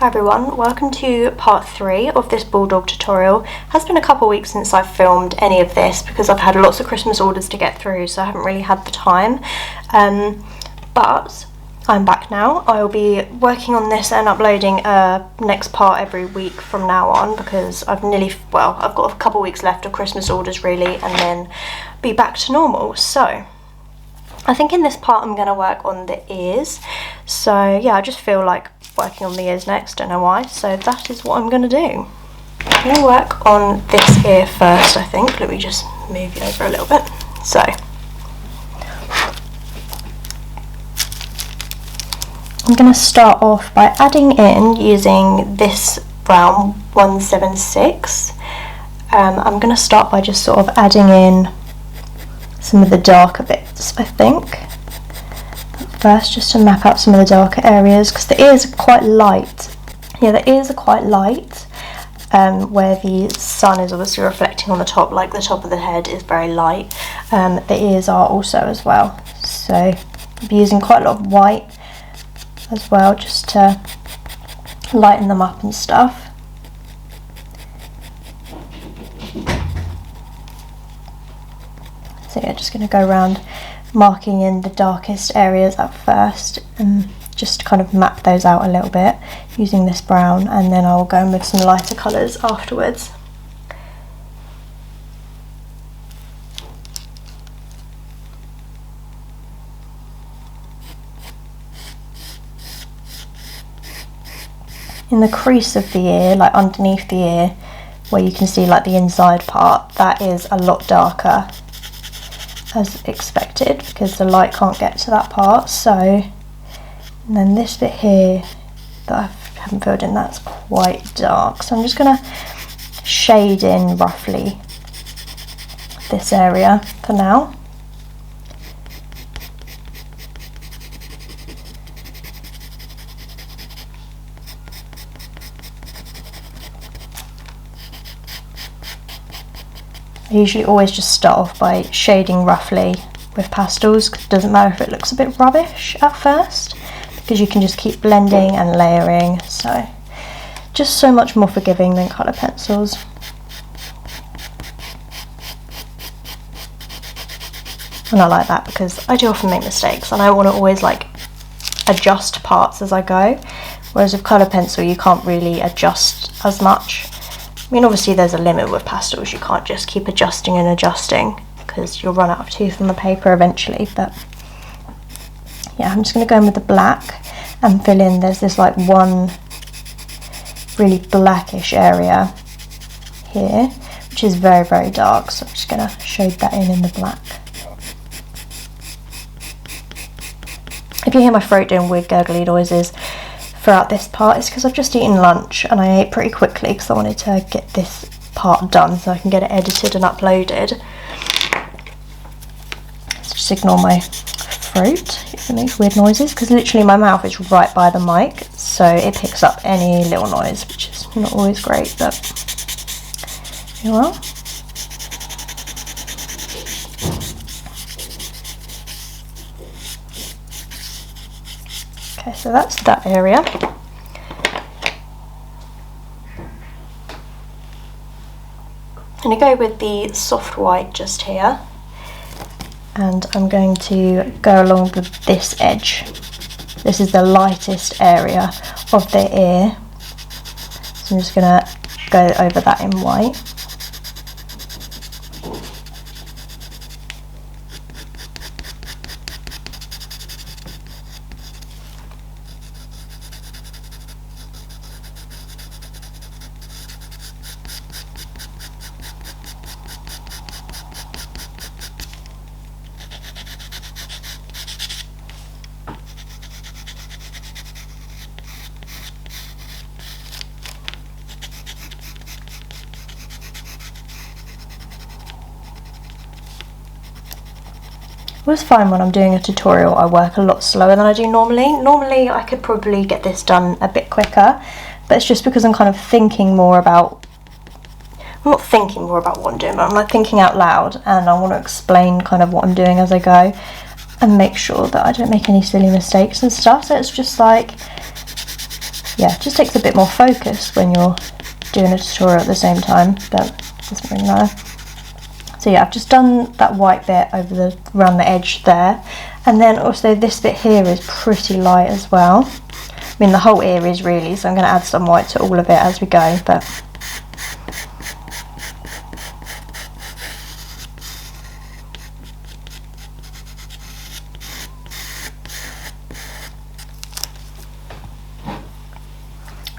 Hi everyone, welcome to part 3 of this Bulldog tutorial. It has been a couple of weeks since I've filmed any of this because I've had lots of Christmas orders to get through, so I haven't really had the time. But I'm back now. I'll be working on this and uploading a next part every week from now on because I've got a couple of weeks left of Christmas orders really, and then be back to normal. So I think in this part I'm going to work on the ears. So yeah, I just feel like working on the ears next, don't know why, so that is what I'm going to do. I'm going to work on this ear first, I think. Let me just move you over a little bit. So I'm going to start off by adding in, using this brown 176. I'm going to start by just sort of adding in some of the darker bits, I think. First, just to map out some of the darker areas, because the ears are quite light. Yeah, the ears are quite light, where the sun is obviously reflecting on the top, like the top of the head is very light. The ears are also as well. So I'll be using quite a lot of white as well, just to lighten them up and stuff. So yeah, just going to go around marking in the darkest areas at first and just kind of map those out a little bit using this brown, and then I'll go in with some lighter colours afterwards. In the crease of the ear, like underneath the ear, where you can see like the inside part, that is a lot darker as expected because the light can't get to that part. So, and then this bit here that I haven't filled in, that's quite dark, so I'm just going to shade in roughly this area for now. I usually always just start off by shading roughly with pastels, because it doesn't matter if it looks a bit rubbish at first, because you can just keep blending and layering. So just so much more forgiving than colour pencils. And I like that because I do often make mistakes and I want to always like adjust parts as I go, whereas with colour pencil you can't really adjust as much. I mean, obviously there's a limit with pastels, you can't just keep adjusting and adjusting because you'll run out of tooth on the paper eventually. But yeah, I'm just going to go in with the black and fill in, there's this like one really blackish area here which is very, very dark, so I'm just going to shade that in the black. If you hear my throat doing weird gurgly noises throughout this part, it's because I've just eaten lunch and I ate pretty quickly because I wanted to get this part done so I can get it edited and uploaded. So just ignore my throat if it makes weird noises, because literally my mouth is right by the mic, so it picks up any little noise, which is not always great, but you know. Okay, so that's that area. I'm going to go with the soft white just here, and I'm going to go along with this edge. This is the lightest area of the ear, so I'm just going to go over that in white. I always find when I'm doing a tutorial I work a lot slower than I do normally. Normally I could probably get this done a bit quicker, but it's just because I'm kind of thinking more about, I'm not thinking more about what I'm doing, but I'm like thinking out loud, and I want to explain kind of what I'm doing as I go and make sure that I don't make any silly mistakes and stuff. So it's just like yeah, it just takes a bit more focus when you're doing a tutorial at the same time, but it doesn't really matter. So yeah, I've just done that white bit around the edge there, and then also this bit here is pretty light as well. I mean, the whole ear is really, so I'm going to add some white to all of it as we go, but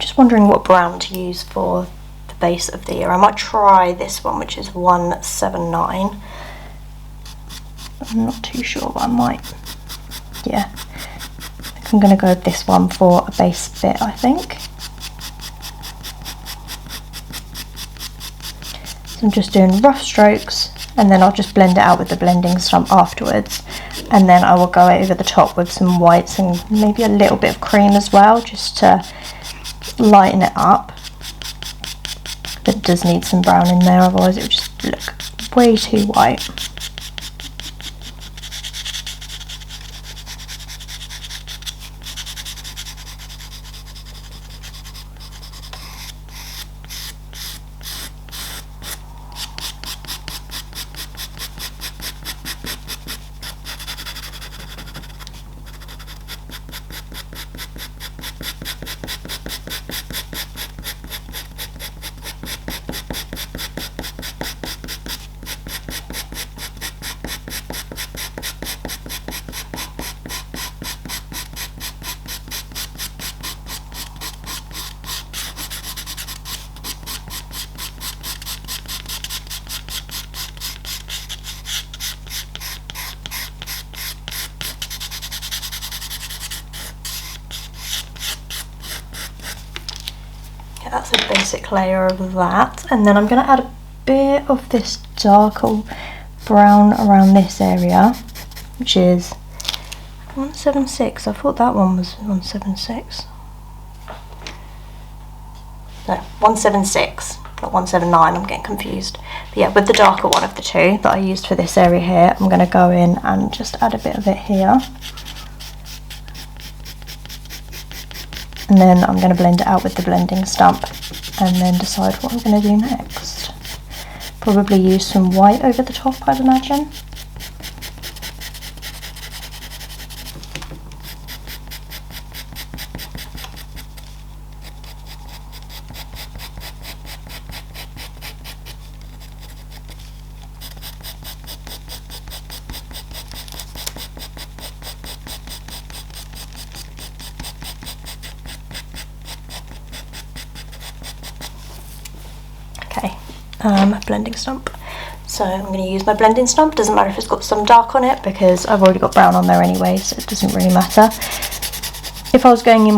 just wondering what brown to use for the base of the ear. I might try this one, which is 179. I'm not too sure, but I might. Yeah, I'm going to go with this one for a base bit, I think. So I'm just doing rough strokes, and then I'll just blend it out with the blending stump afterwards, and then I will go over the top with some whites and maybe a little bit of cream as well, just to lighten it up. But it does need some brown in there, otherwise it would just look way too white. That's a basic layer of that, and then I'm going to add a bit of this darker brown around this area, which is 176. I thought that one was 176. No, 176, not 179, I'm getting confused. But yeah, with the darker one of the two that I used for this area here, I'm going to go in and just add a bit of it here. And then I'm going to blend it out with the blending stump, and then decide what I'm going to do next. Probably use some white over the top, I'd imagine. Blending stump. So I'm going to use my blending stump. Doesn't matter if it's got some dark on it, because I've already got brown on there anyway, so it doesn't really matter. If I was going in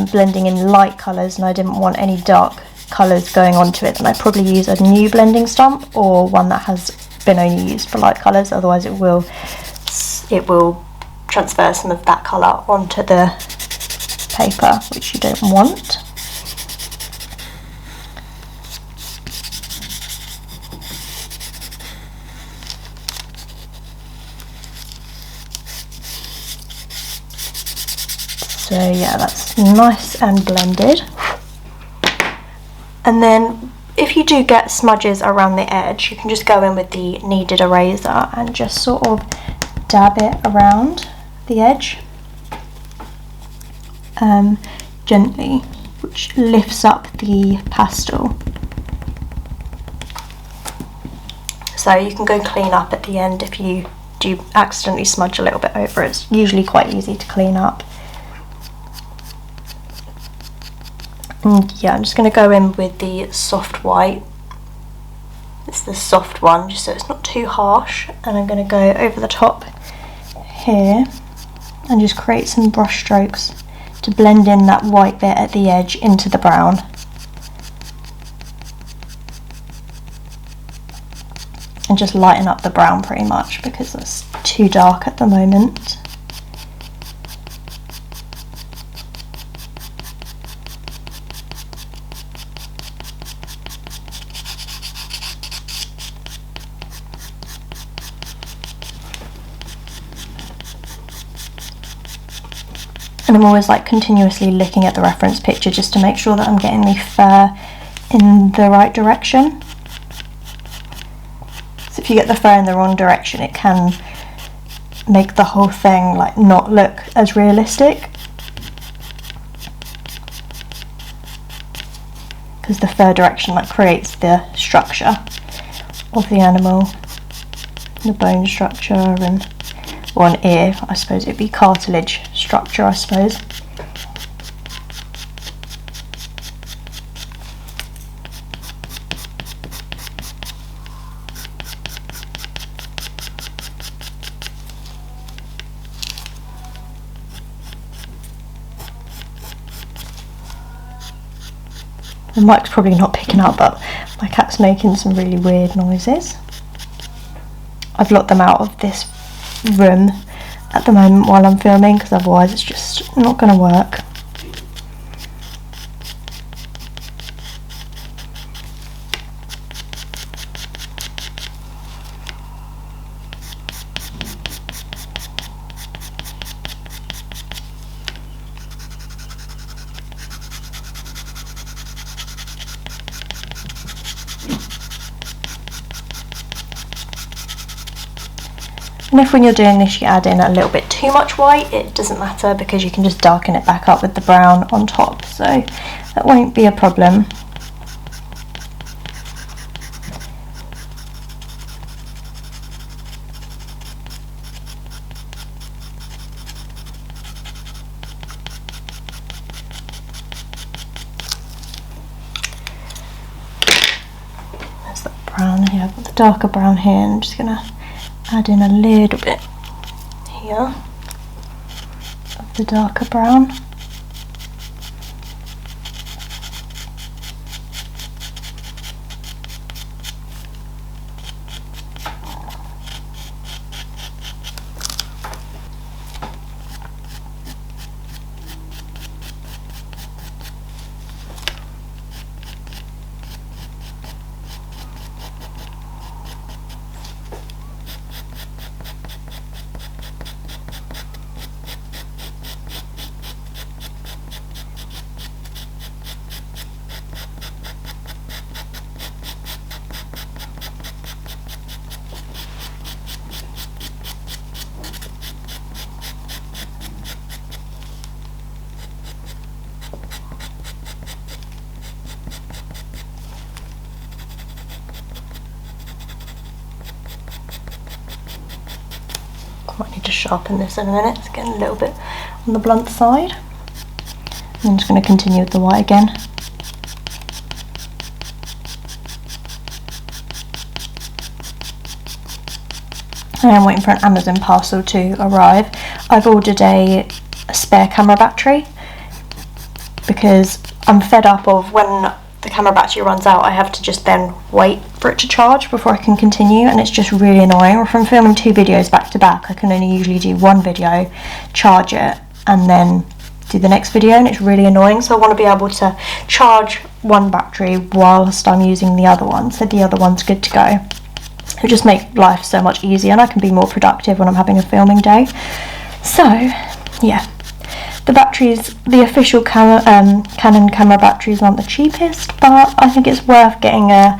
blending in light colours and I didn't want any dark colours going onto it, then I'd probably use a new blending stump, or one that has been only used for light colours. Otherwise it will transfer some of that colour onto the paper, which you don't want. So yeah, that's nice and blended. And then if you do get smudges around the edge, you can just go in with the kneaded eraser and just sort of dab it around the edge gently, which lifts up the pastel. So you can go clean up at the end if you do accidentally smudge a little bit over. It's usually quite easy to clean up. And yeah, I'm just going to go in with the soft white. It's the soft one, just so it's not too harsh. And I'm going to go over the top here and just create some brush strokes to blend in that white bit at the edge into the brown. And just lighten up the brown pretty much, because it's too dark at the moment. And I'm always like continuously looking at the reference picture just to make sure that I'm getting the fur in the right direction. So if you get the fur in the wrong direction, it can make the whole thing like not look as realistic, because the fur direction like creates the structure of the animal, the bone structure, and or an ear, I suppose it'd be cartilage structure, I suppose. The mic's probably not picking up, but my cat's making some really weird noises. I've locked them out of this room at the moment while I'm filming, because otherwise it's just not going to work. And if when you're doing this you add in a little bit too much white, it doesn't matter, because you can just darken it back up with the brown on top, so that won't be a problem. There's that brown here, I've got the darker brown here, and I'm just going to add in a little bit here of the darker brown. Might need to sharpen this in a minute, it's getting a little bit on the blunt side. I'm just going to continue with the white again. I am waiting for an Amazon parcel to arrive. I've ordered a spare camera battery, because I'm fed up of when the camera battery runs out, I have to just then wait for it to charge before I can continue, and it's just really annoying. Or if I'm filming 2 videos back to back, I can only usually do 1 video, charge it, and then do the next video, and it's really annoying. So I want to be able to charge one battery whilst I'm using the other one, so the other one's good to go. It'll just make life so much easier, and I can be more productive when I'm having a filming day. So yeah, the batteries, the official Canon camera batteries aren't the cheapest, but I think it's worth getting a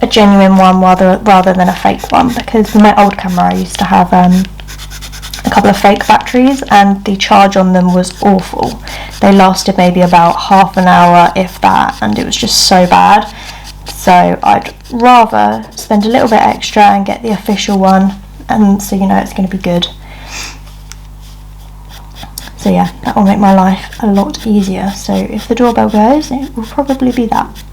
genuine one rather than a fake one, because with my old camera I used to have a couple of fake batteries, and the charge on them was awful. They lasted maybe about half an hour, if that, and it was just so bad. So I'd rather spend a little bit extra and get the official one, and so you know it's going to be good. So yeah, that will make my life a lot easier. So if the doorbell goes, it will probably be that.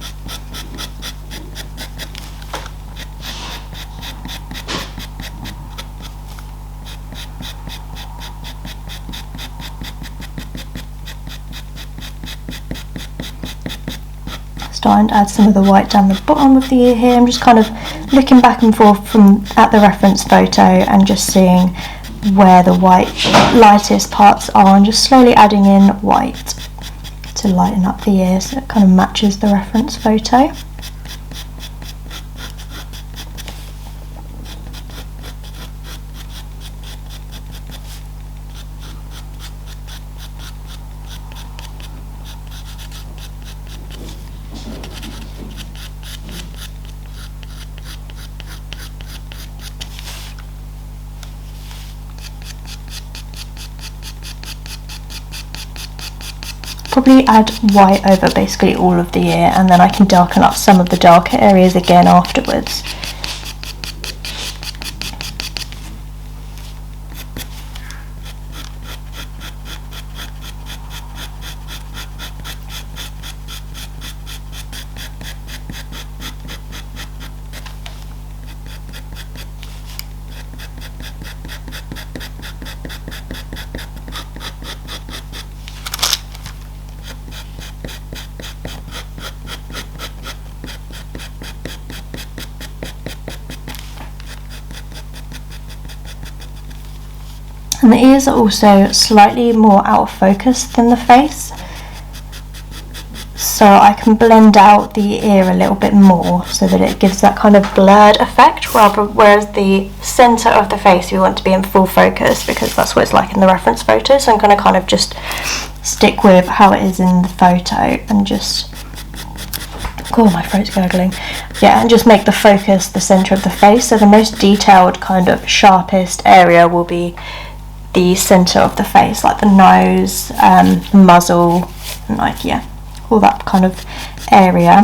Starting to add some of the white down the bottom of the ear here. I'm just kind of looking back and forth at the reference photo and just seeing where the lightest parts are, and just slowly adding in white to lighten up the ear so it kind of matches the reference photo. probably add white over basically all of the ear, and then I can darken up some of the darker areas again afterwards. And the ears are also slightly more out of focus than the face, so I can blend out the ear a little bit more so that it gives that kind of blurred effect, whereas the centre of the face we want to be in full focus, because that's what it's like in the reference photo. So I'm going to kind of just stick with how it is in the photo and just, oh, my throat's gurgling. Yeah, and just make the focus the centre of the face, so the most detailed kind of sharpest area will be the centre of the face, like the nose, the muzzle, and like, yeah, all that kind of area.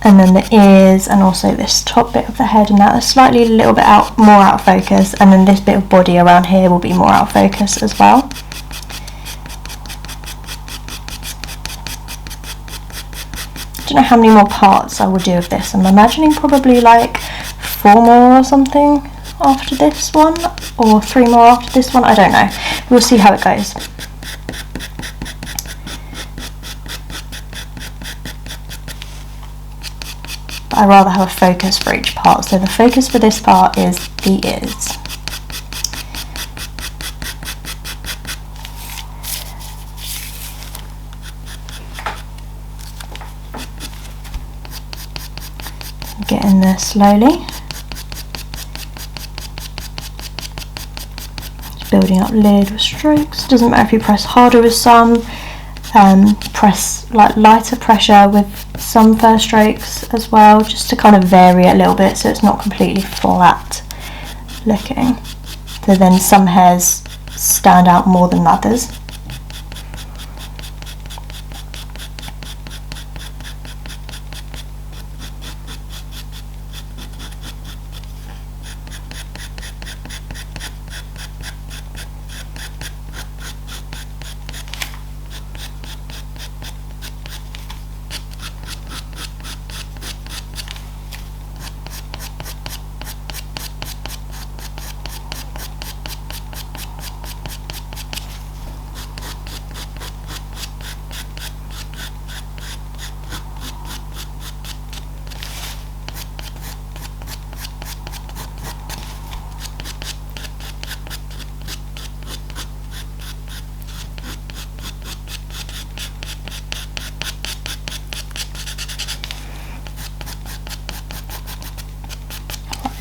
And then the ears and also this top bit of the head and that are slightly a little bit more out of focus, and then this bit of body around here will be more out of focus as well. I don't know how many more parts I will do of this. I'm imagining probably like 4 more or something after this one, or 3 more after this one, I don't know. We'll see how it goes. But I'd rather have a focus for each part, so the focus for this part is the ears. Get in there slowly. Building up lid with strokes. Doesn't matter if you press harder with some, press like lighter pressure with some first strokes as well, just to kind of vary it a little bit so it's not completely flat looking. So then some hairs stand out more than others.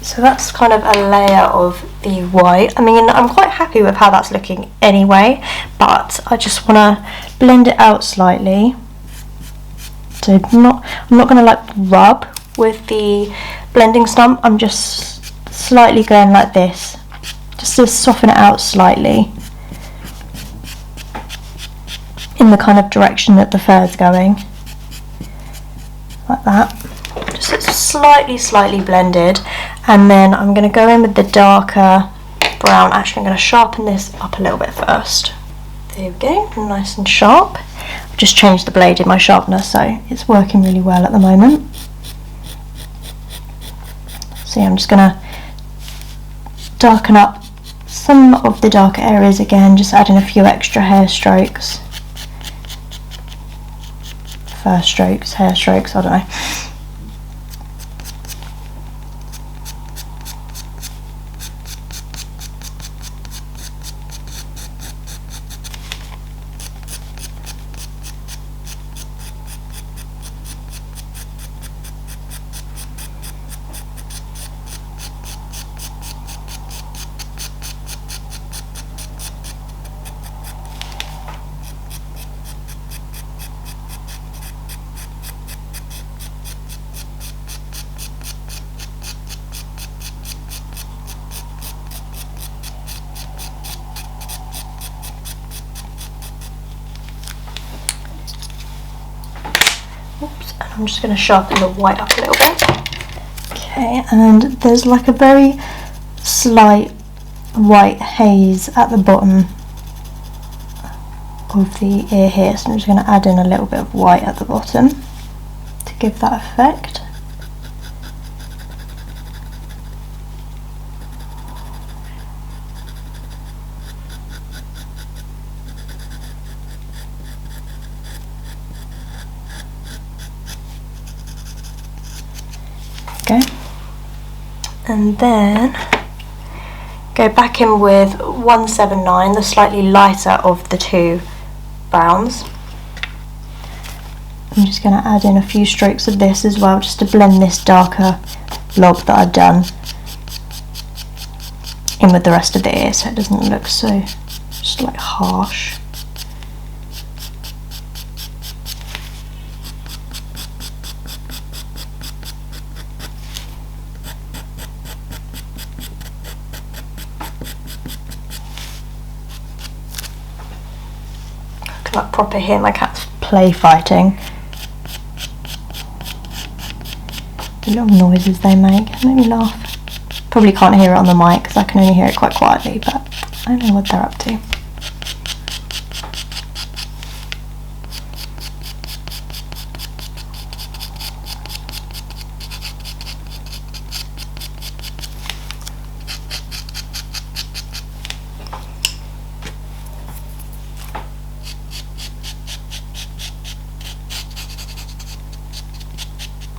So that's kind of a layer of the white. I mean, I'm quite happy with how that's looking anyway, but I just want to blend it out slightly. So I'm not going to like rub with the blending stump. I'm just slightly going like this, just to soften it out slightly in the kind of direction that the fur's going, like that. Just so it's slightly blended. And then I'm going to go in with the darker brown. Actually, I'm going to sharpen this up a little bit first. There we go, nice and sharp. I've just changed the blade in my sharpener, so it's working really well at the moment. So yeah, I'm just going to darken up some of the darker areas again, just adding a few extra hair strokes. First strokes, hair strokes, I don't know. Oops, and I'm just going to sharpen the white up a little bit. Okay, and there's like a very slight white haze at the bottom of the ear here, so I'm just going to add in a little bit of white at the bottom to give that effect. Okay, and then go back in with 179, the slightly lighter of the two browns. I'm just going to add in a few strokes of this as well, just to blend this darker blob that I've done in with the rest of the ear, so it doesn't look so just like harsh. I can like proper hear my cats play fighting. The little noises they make me laugh. Probably can't hear it on the mic because I can only hear it quite quietly, but I know what they're up to.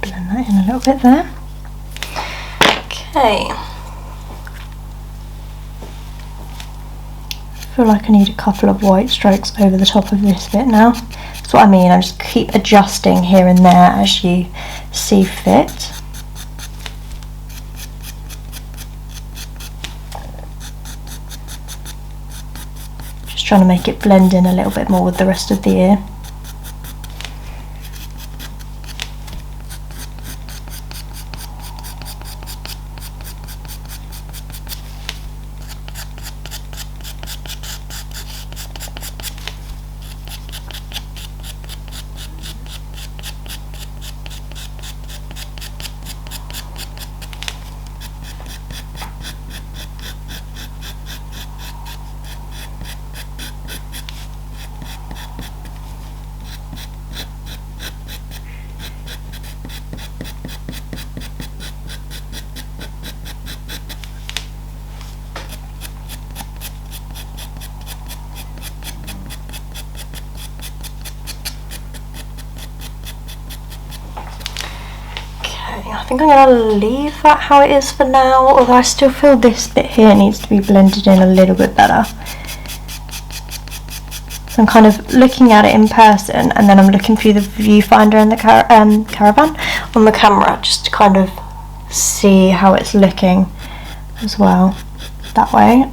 Blend that in a little bit there. Okay. I feel like I need a couple of white strokes over the top of this bit now. That's what I mean, I just keep adjusting here and there as you see fit. Just trying to make it blend in a little bit more with the rest of the ear. I think I'm going to leave that how it is for now, although I still feel this bit here needs to be blended in a little bit better. So I'm kind of looking at it in person, and then I'm looking through the viewfinder in the caravan on the camera, just to kind of see how it's looking as well that way.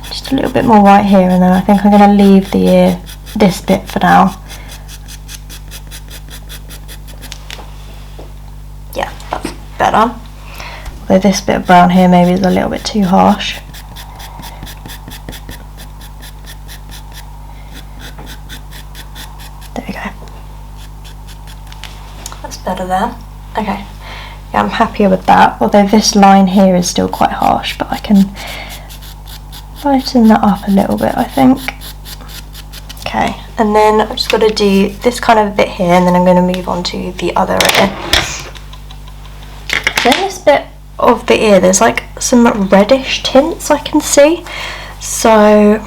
Just a little bit more white here, and then I think I'm going to leave the ear, this bit for now. Yeah, that's better. Although this bit of brown here maybe is a little bit too harsh. There we go. That's better there. Okay. Yeah, I'm happier with that. Although this line here is still quite harsh, but I can lighten that up a little bit, I think. Okay, and then I've just got to do this kind of bit here, and then I'm going to move on to the other ear. So in this bit of the ear, there's like some reddish tints I can see. So,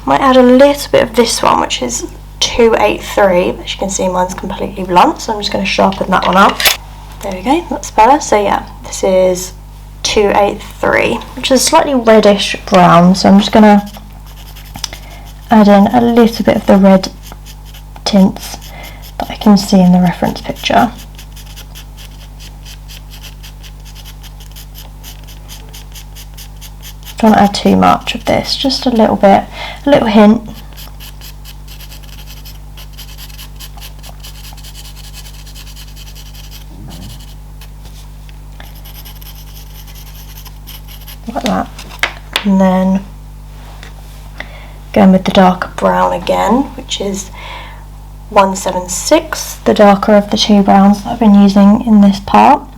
might add a little bit of this one, which is 283. But as you can see, mine's completely blunt, so I'm just going to sharpen that one up. There we go, that's better. So yeah, this is 283, which is slightly reddish brown. So I'm just going to add in a little bit of the red tints that I can see in the reference picture. Don't want to add too much of this, just a little bit, a little hint. Like that. And then going with the darker brown again, which is 176, the darker of the two browns that I've been using in this part.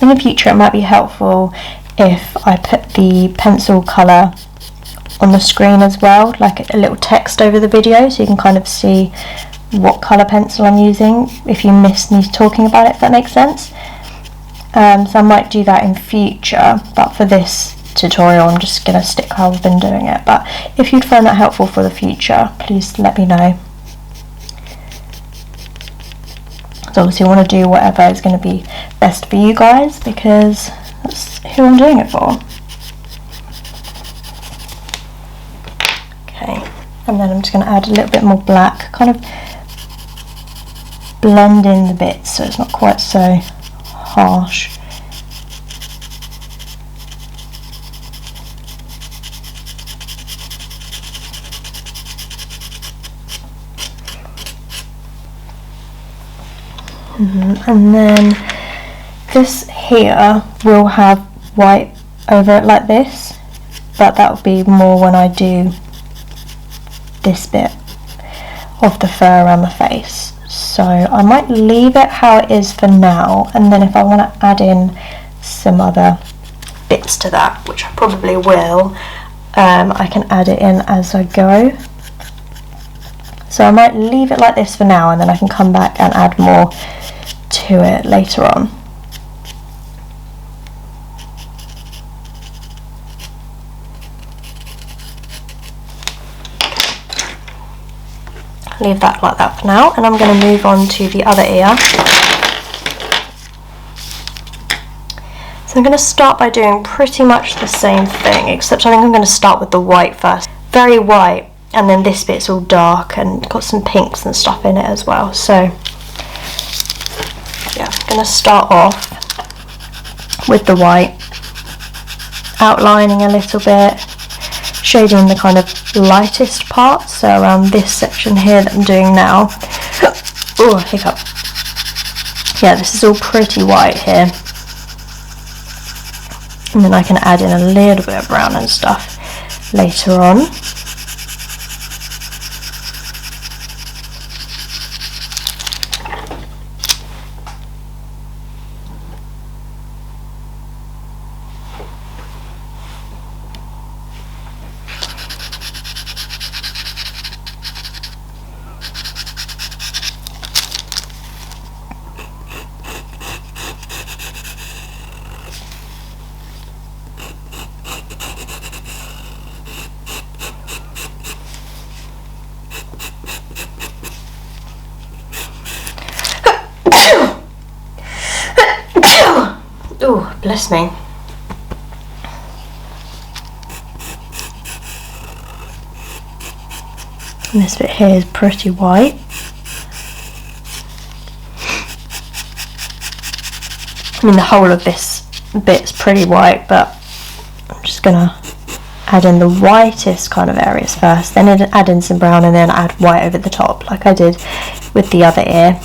In the future it might be helpful if I put the pencil colour on the screen as well, like a little text over the video, so you can kind of see what colour pencil I'm using if you miss me talking about it, if that makes sense. So I might do that in future, but for this tutorial I'm just going to stick how I've been doing it. But if you'd find that helpful for the future, please let me know. So obviously I want to do whatever is going to be best for you guys, because that's who I'm doing it for. Okay, and then I'm just going to add a little bit more black, kind of blend in the bits so it's not quite so harsh. And then this here will have white over it like this, but that will be more when I do this bit of the fur around the face. So I might leave it how it is for now, and then if I want to add in some other bits to that, which I probably will, I can add it in as I go. So I might leave it like this for now, and then I can come back and add more to it later on. Leave that like that for now, and I'm going to move on to the other ear. So I'm going to start by doing pretty much the same thing, except I think I'm going to start with the white first. Very white, and then this bit's all dark and got some pinks and stuff in it as well. So yeah, I'm going to start off with the white, outlining a little bit, shading the kind of lightest parts, so around this section here that I'm doing now. Oh, hiccup. Yeah, this is all pretty white here. And then I can add in a little bit of brown and stuff later on. Oh, bless me. And this bit here is pretty white. I mean, the whole of this bit's pretty white, but I'm just gonna add in the whitest kind of areas first, then add in some brown, and then add white over the top, like I did with the other ear.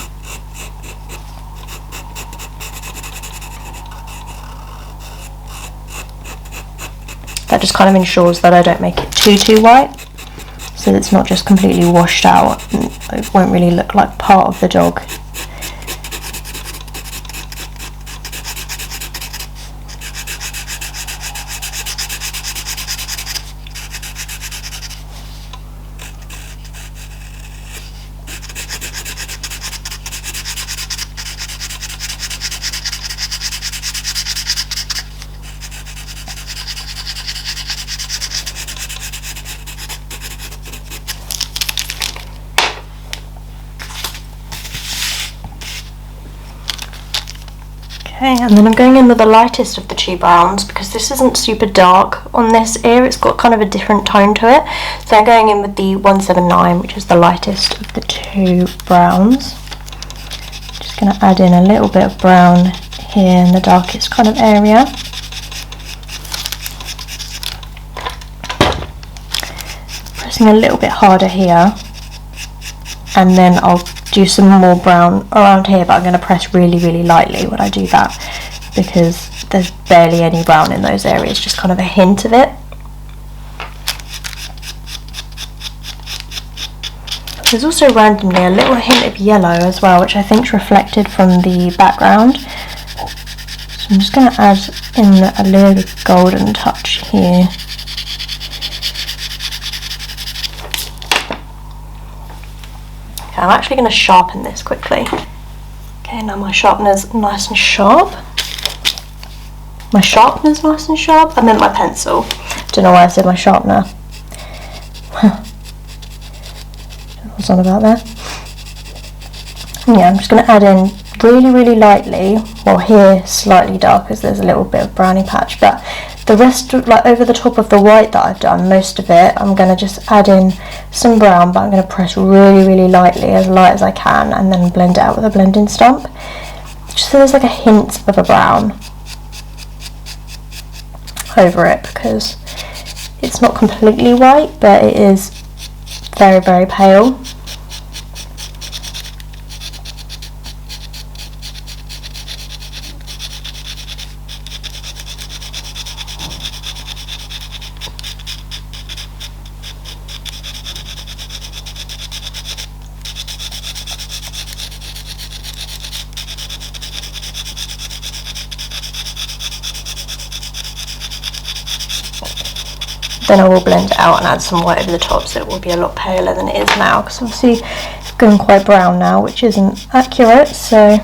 That just kind of ensures that I don't make it too white, so that it's not just completely washed out and it won't really look like part of the dog. Okay, and then I'm going in with the lightest of the two browns, because this isn't super dark on this ear, it's got kind of a different tone to it. So I'm going in with the 179, which is the lightest of the two browns. Just going to add in a little bit of brown here in the darkest kind of area. Pressing a little bit harder here, and then I'll do some more brown around here, but I'm going to press really, really lightly when I do that, because there's barely any brown in those areas, just kind of a hint of it. There's also randomly a little hint of yellow as well, which I think is reflected from the background. So I'm just going to add in a little golden touch here. Okay, I'm actually going to sharpen this quickly. Okay, now my sharpener's nice and sharp. My sharpener's nice and sharp? I meant my pencil. Don't know why I said my sharpener. What's on about there? Yeah, I'm just going to add in really, really lightly. Well, here slightly dark as there's a little bit of brownie patch, but the rest, like over the top of the white that I've done, most of it, I'm going to just add in some brown, but I'm going to press really, really lightly, as light as I can, and then blend it out with a blending stump, just so there's like a hint of a brown over it, because it's not completely white, but it is very, very pale. Then I will blend it out and add some white over the top, so it will be a lot paler than it is now, because obviously it's going quite brown now, which isn't accurate, so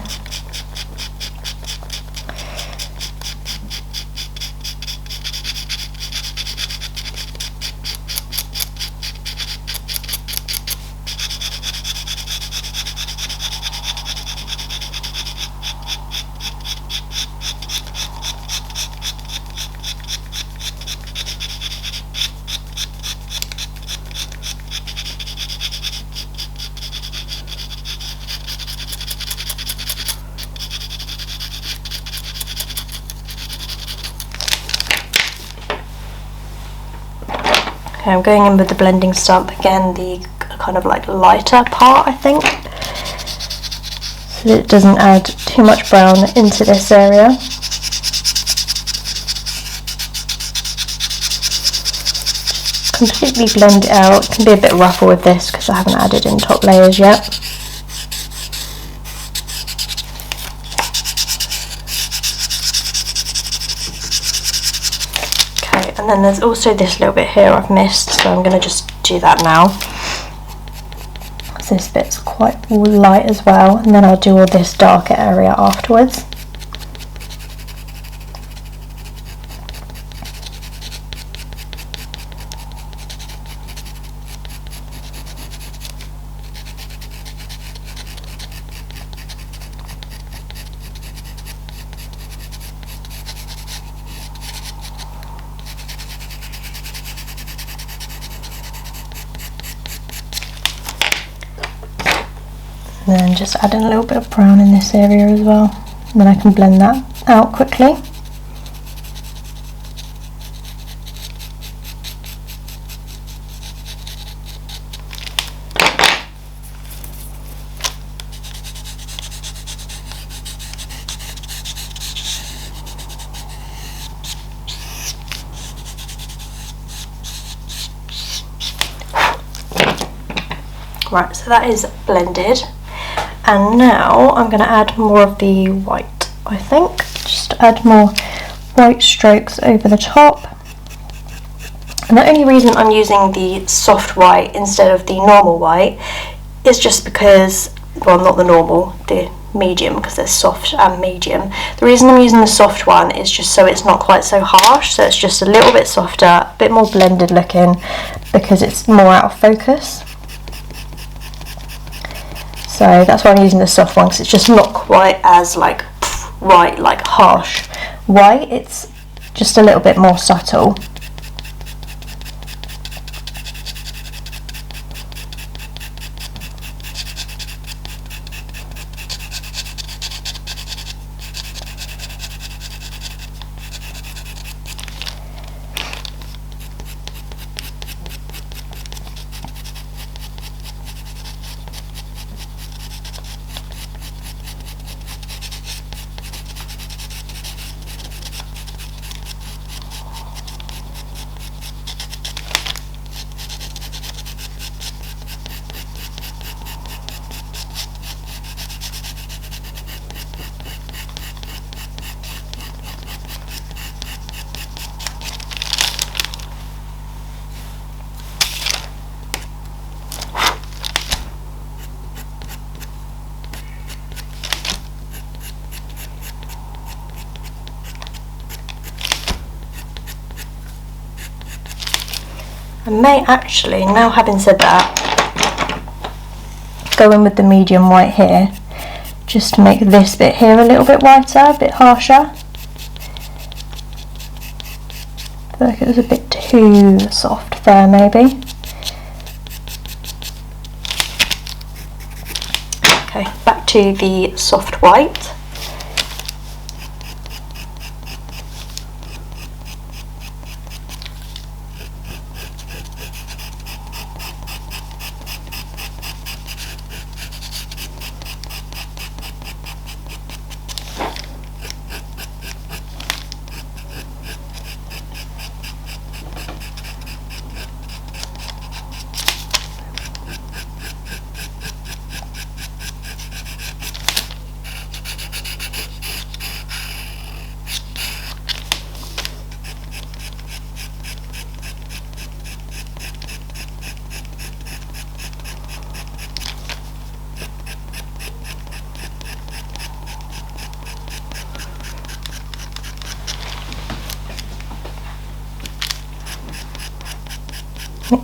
okay, I'm going in with the blending stump again, the kind of like lighter part, I think, so that it doesn't add too much brown into this area. Completely blend it out. It can be a bit rougher with this because I haven't added in top layers yet. And then there's also this little bit here I've missed, so I'm going to just do that now. So this bit's quite light as well, and then I'll do all this darker area afterwards. And then just add in a little bit of brown in this area as well, and then I can blend that out quickly. Right, so that is blended. And now I'm going to add more of the white, I think. Just add more white strokes over the top. And the only reason I'm using the soft white instead of the normal white is just because, well, not the normal, the medium, because there's soft and medium. The reason I'm using the soft one is just so it's not quite so harsh, so it's just a little bit softer, a bit more blended looking, because it's more out of focus. So that's why I'm using the soft one, because it's just not quite as like white, like harsh white. It's just a little bit more subtle. I may actually, now having said that, go in with the medium white here, just to make this bit here a little bit whiter, a bit harsher. I feel like it was a bit too soft there maybe. Okay, back to the soft white.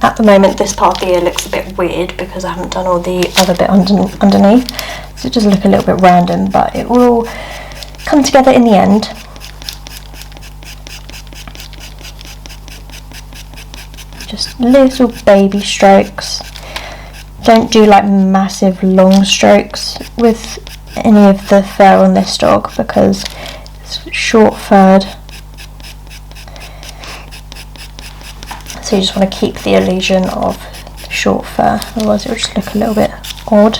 At the moment this part of the ear looks a bit weird because I haven't done all the other bit underneath, so it does look a little bit random, but it will all come together in the end. Just little baby strokes. Don't do like massive long strokes with any of the fur on this dog because it's short furred. So you just want to keep the illusion of short fur, otherwise it will just look a little bit odd.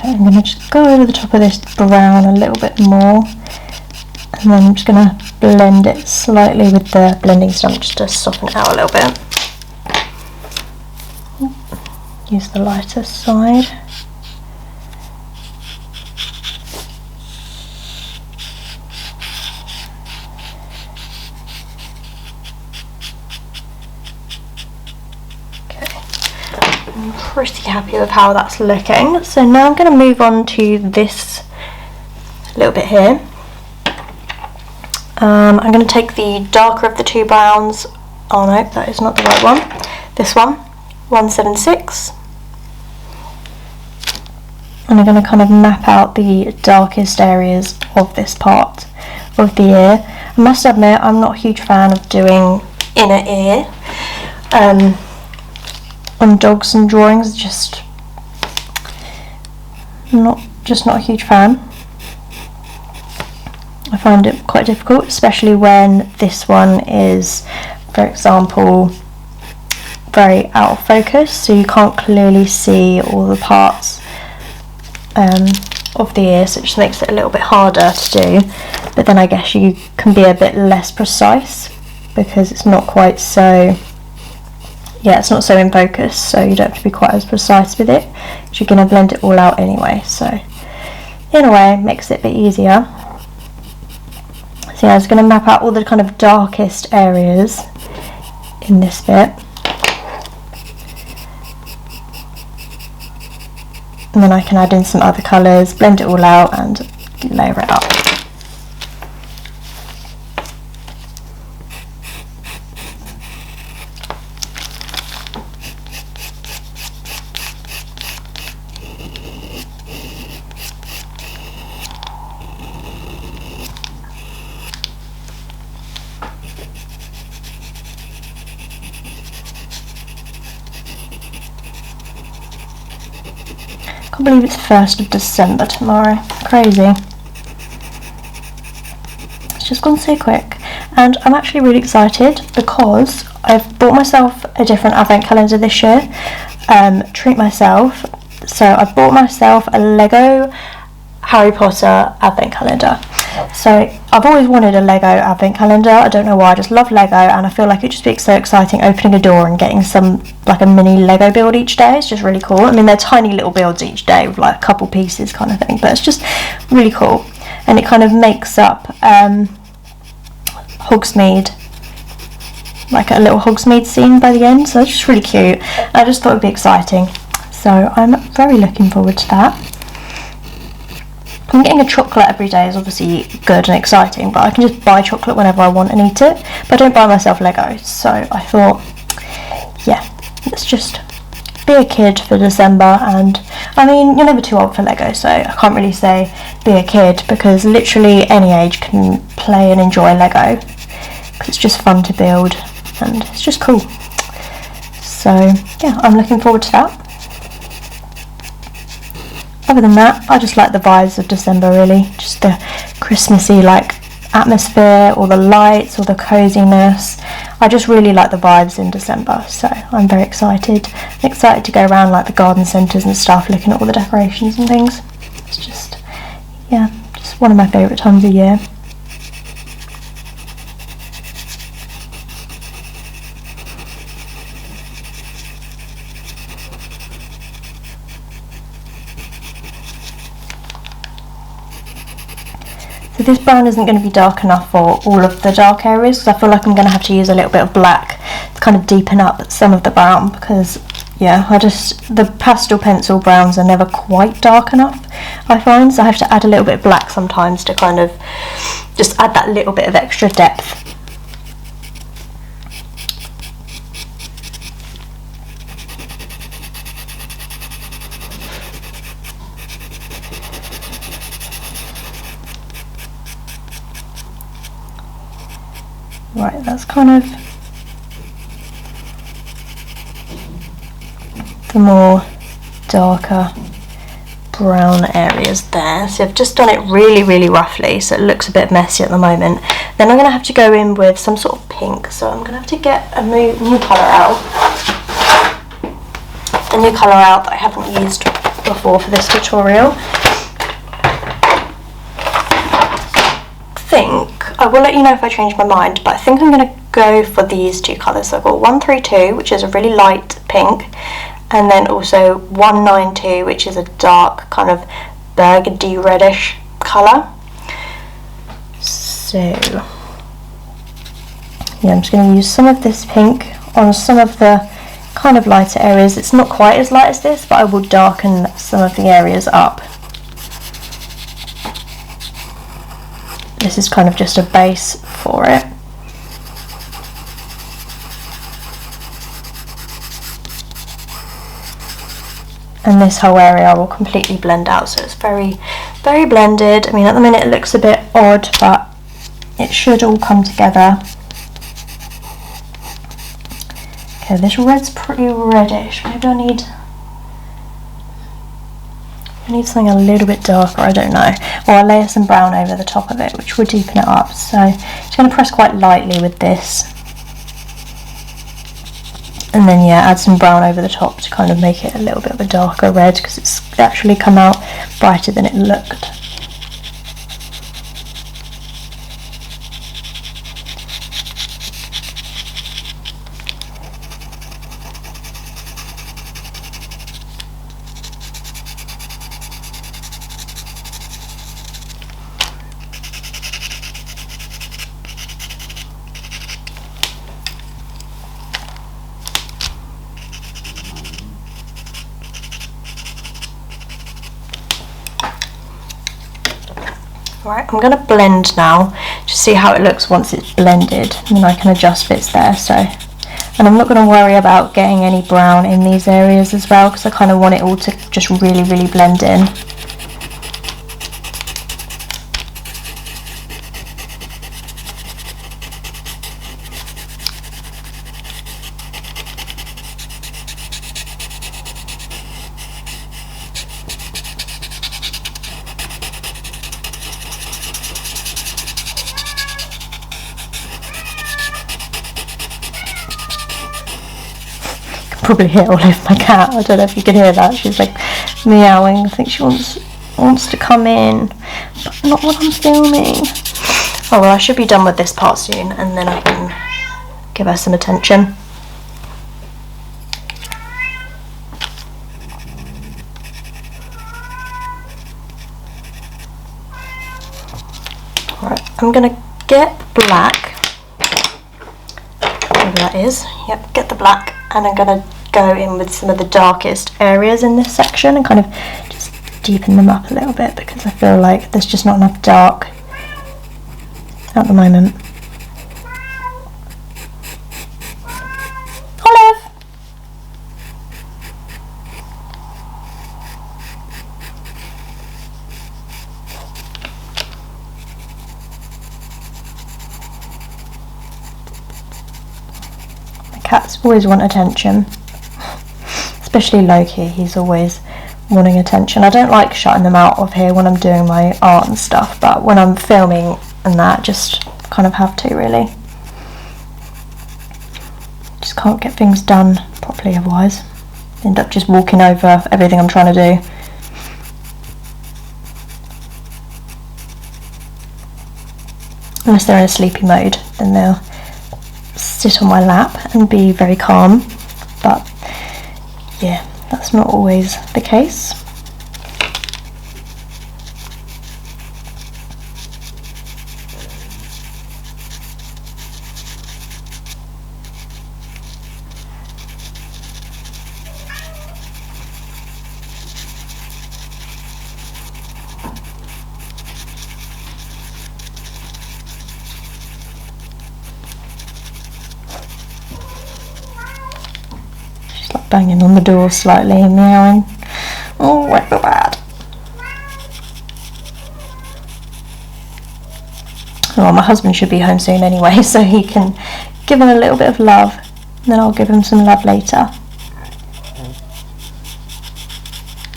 I'm going to just go over the top of this brown a little bit more, and then I'm just going to blend it slightly with the blending stump just to soften it out a little bit. Use the lighter side. I'm pretty happy with how that's looking. So now I'm going to move on to this little bit here. I'm going to take the darker of the two browns. Oh no, that is not the right one. This one, 176. And I'm going to kind of map out the darkest areas of this part of the ear. I must admit, I'm not a huge fan of doing inner ear. On dogs and drawings, just not a huge fan. I find it quite difficult, especially when this one is, for example, very out of focus, so you can't clearly see all the parts of the ear, so it just makes it a little bit harder to do. But then I guess you can be a bit less precise because it's not quite so, yeah, it's not so in focus, so you don't have to be quite as precise with it, because you're going to blend it all out anyway, so in a way it makes it a bit easier. So yeah, I was going to map out all the kind of darkest areas in this bit, and then I can add in some other colours, blend it all out and layer it up. I can't believe it's 1st of December tomorrow. Crazy. It's just gone so quick. And I'm actually really excited because I've bought myself a different advent calendar this year. Treat myself. So I bought myself a Lego Harry Potter advent calendar. So I've always wanted a Lego advent calendar. I don't know why, I just love Lego, and I feel like it'd just be so exciting opening a door and getting some, like a mini Lego build each day. It's just really cool. I mean, they're tiny little builds each day with like a couple pieces kind of thing, but it's just really cool. And it kind of makes up Hogsmeade, like a little Hogsmeade scene by the end, so it's just really cute. I just thought it'd be exciting, so I'm very looking forward to that. I'm getting a chocolate every day is obviously good and exciting, but I can just buy chocolate whenever I want and eat it, but I don't buy myself Legos. So I thought, yeah, let's just be a kid for December. And I mean, you're never too old for Lego, so I can't really say be a kid, because literally any age can play and enjoy Lego, because it's just fun to build and it's just cool. So yeah, I'm looking forward to that. Other than that, I just like the vibes of December, really. Just the Christmassy like atmosphere, all the lights, all the coziness. I just really like the vibes in December, so I'm very excited. I'm excited to go around like the garden centres and stuff, looking at all the decorations and things. It's just, yeah, just one of my favourite times of year. So this brown isn't going to be dark enough for all of the dark areas, because I feel like I'm going to have to use a little bit of black to kind of deepen up some of the brown, because yeah, the pastel pencil browns are never quite dark enough, I find, so I have to add a little bit of black sometimes to kind of just add that little bit of extra depth. Right, that's kind of the more darker brown areas there. So I've just done it really roughly, so it looks a bit messy at the moment. Then I'm going to have to go in with some sort of pink, so I'm going to have to get a new colour out. A new colour out that I haven't used before for this tutorial. I will let you know if I change my mind, but I think I'm going to go for these two colours. So I've got 132, which is a really light pink, and then also 192, which is a dark kind of burgundy reddish colour. So yeah, I'm just going to use some of this pink on some of the kind of lighter areas. It's not quite as light as this, but I will darken some of the areas up. This is kind of just a base for it. And this whole area will completely blend out, so it's very blended. I mean, at the minute it looks a bit odd, but it should all come together. Okay, this red's pretty reddish. Maybe I need something a little bit darker, I don't know. Or I'll layer some brown over the top of it, which will deepen it up. So I'm just going to press quite lightly with this. And then yeah, add some brown over the top to kind of make it a little bit of a darker red, because it's actually come out brighter than it looked. Right, I'm going to blend now to see how it looks once it's blended, and then I can adjust bits there. So, and I'm not going to worry about getting any brown in these areas as well, because I kind of want it all to just really blend in. probably hear Olive, my cat. I don't know if you can hear that. She's like meowing. I think she wants to come in, but not when I'm filming. Oh well, I should be done with this part soon, and then I can give her some attention. Alright, I'm gonna get black. Whatever that is. Yep, get the black, and I'm gonna go in with some of the darkest areas in this section and kind of just deepen them up a little bit, because I feel like there's just not enough dark at the moment. Olive! My cats always want attention, especially Loki. He's always wanting attention. I don't like shutting them out of here when I'm doing my art and stuff, but when I'm filming and that, just kind of have to, really. Just can't get things done properly otherwise. End up just walking over everything I'm trying to do. Unless they're in a sleepy mode, then they'll sit on my lap and be very calm, but yeah, that's not always the case. Banging on the door slightly and meowing. Oh, I feel bad. Well, my husband should be home soon anyway, so he can give him a little bit of love, and then I'll give him some love later.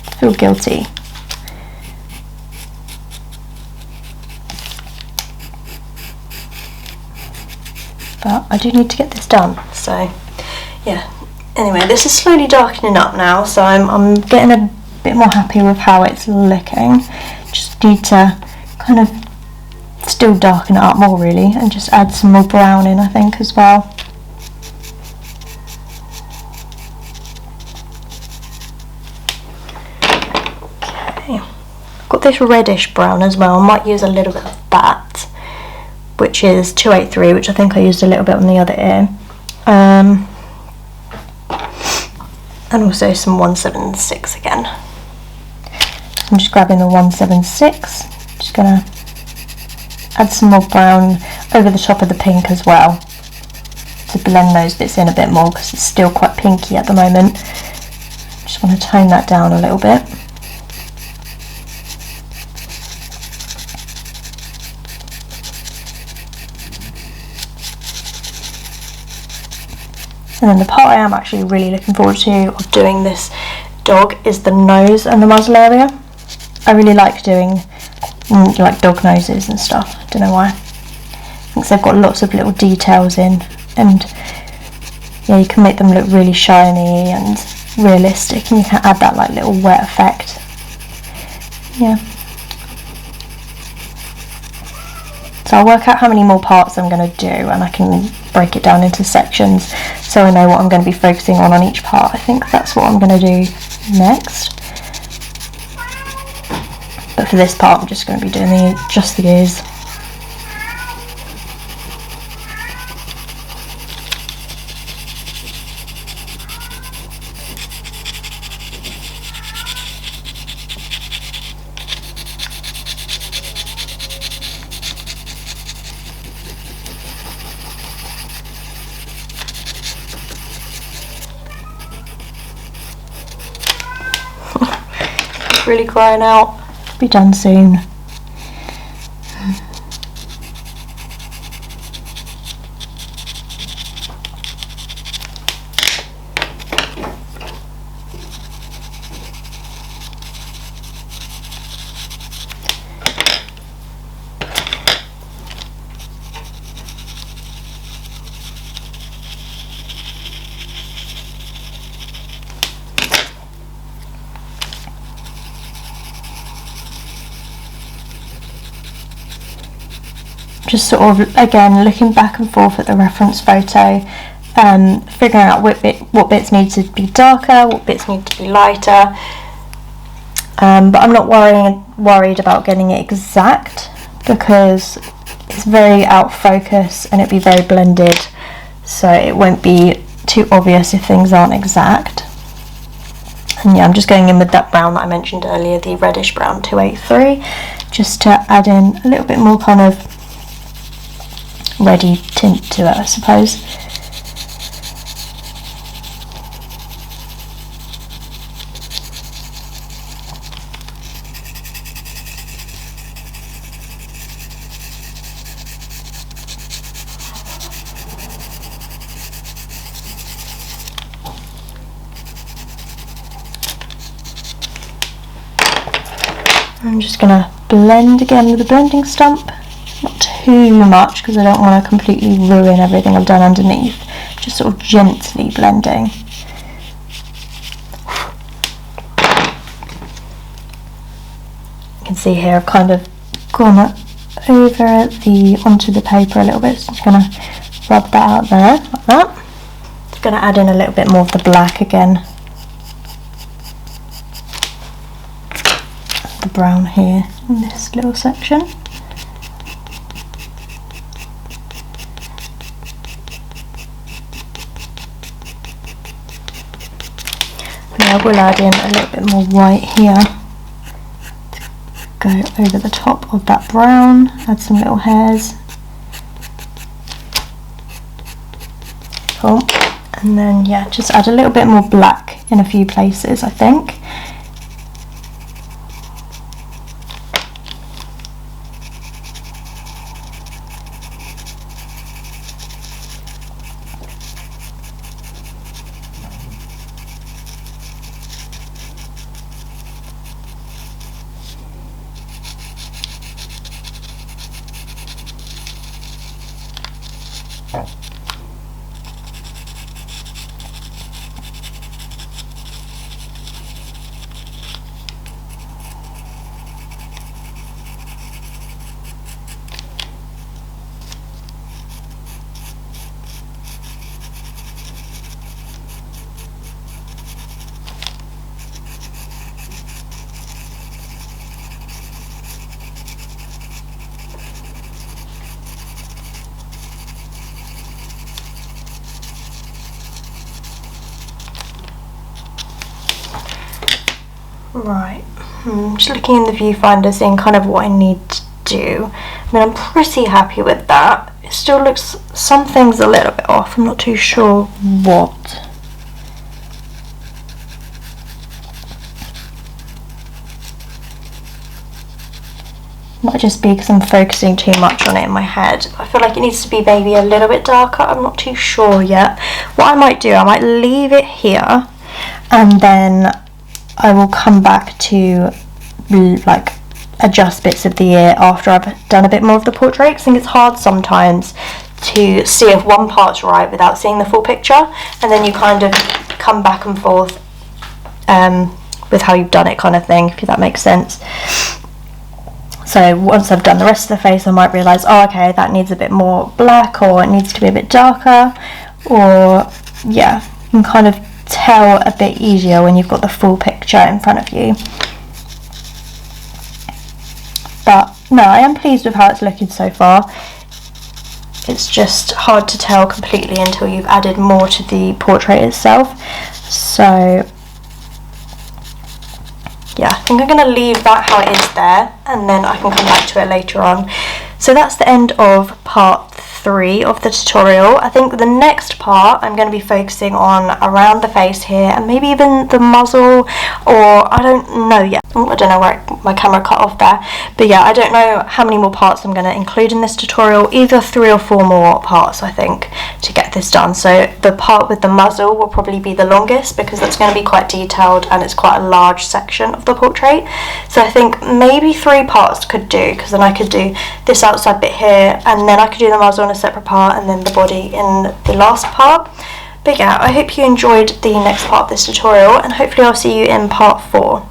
I feel guilty. But I do need to get this done, so yeah. Anyway, this is slowly darkening up now, so I'm getting a bit more happy with how it's looking. Just need to kind of still darken it up more, really, and just add some more brown in, I think, as well. Okay, I've got this reddish brown as well. I might use a little bit of that, which is 283, which I think I used a little bit on the other ear. And also some 176 again. I'm just grabbing the 176, just gonna add some more brown over the top of the pink as well, to blend those bits in a bit more, because it's still quite pinky at the moment. Just want to tone that down a little bit. And then the part I am actually really looking forward to of doing this dog is the nose and the muzzle area. I really like doing like dog noses and stuff. I don't know why. I think they've got lots of little details in, and yeah, you can make them look really shiny and realistic, and you can add that like little wet effect. Yeah. So I'll work out how many more parts I'm going to do, and I can break it down into sections so I know what I'm going to be focusing on each part. I think that's what I'm going to do next. But for this part I'm just going to be doing just the ears. Really crying out. Be done soon. just sort of, again, looking back and forth at the reference photo, figuring out what bits need to be darker, what bits need to be lighter. But I'm not worried about getting it exact, because it's very out of focus and it'd be very blended, so it won't be too obvious if things aren't exact. And yeah, I'm just going in with that brown that I mentioned earlier, the reddish brown 283, just to add in a little bit more kind of reddy tint to it, I suppose. I'm just going to blend again with the blending stump, not too much because I don't want to completely ruin everything I've done underneath, just sort of gently blending. You can see here I've kind of gone onto the paper a little bit, so I'm just going to rub that out there, like that. Just going to add in a little bit more of the black again. Brown here in this little section. I will add in a little bit more white here to go over the top of that brown, add some little hairs. Cool. And then yeah, just add a little bit more black in a few places, I think. Right, just looking in the viewfinder, seeing kind of what I need to do. I mean, I'm pretty happy with that. It still looks, some things a little bit off, I'm not too sure what. Might just be because I'm focusing too much on it in my head. I feel like it needs to be maybe a little bit darker, I'm not too sure yet. What I might do, I might leave it here and then I will come back to like adjust bits of the ear after I've done a bit more of the portrait. I think it's hard sometimes to see if one part's right without seeing the full picture, and then you kind of come back and forth with how you've done it, kind of thing, if that makes sense. So once I've done the rest of the face, I might realise, oh okay, that needs a bit more black, or it needs to be a bit darker, or yeah, you can kind of tell a bit easier when you've got the full picture in front of you. But no, I am pleased with how it's looking so far. It's just hard to tell completely until you've added more to the portrait itself. So yeah, I think I'm going to leave that how it is there, and then I can come back to it later on. So that's the end of part 3 of the tutorial. I think the next part I'm going to be focusing on around the face here, and maybe even the muzzle, or I don't know yet. I don't know where my camera cut off there, but yeah, I don't know how many more parts I'm going to include in this tutorial. Either 3 or 4 more parts, I think, to get this done. So the part with the muzzle will probably be the longest, because that's going to be quite detailed and it's quite a large section of the portrait. So I think maybe 3 parts could do, because then I could do this outside bit here, and then I could do the muzzle in a separate part, and then the body in the last part. But yeah, I hope you enjoyed the next part of this tutorial, and hopefully I'll see you in part 4.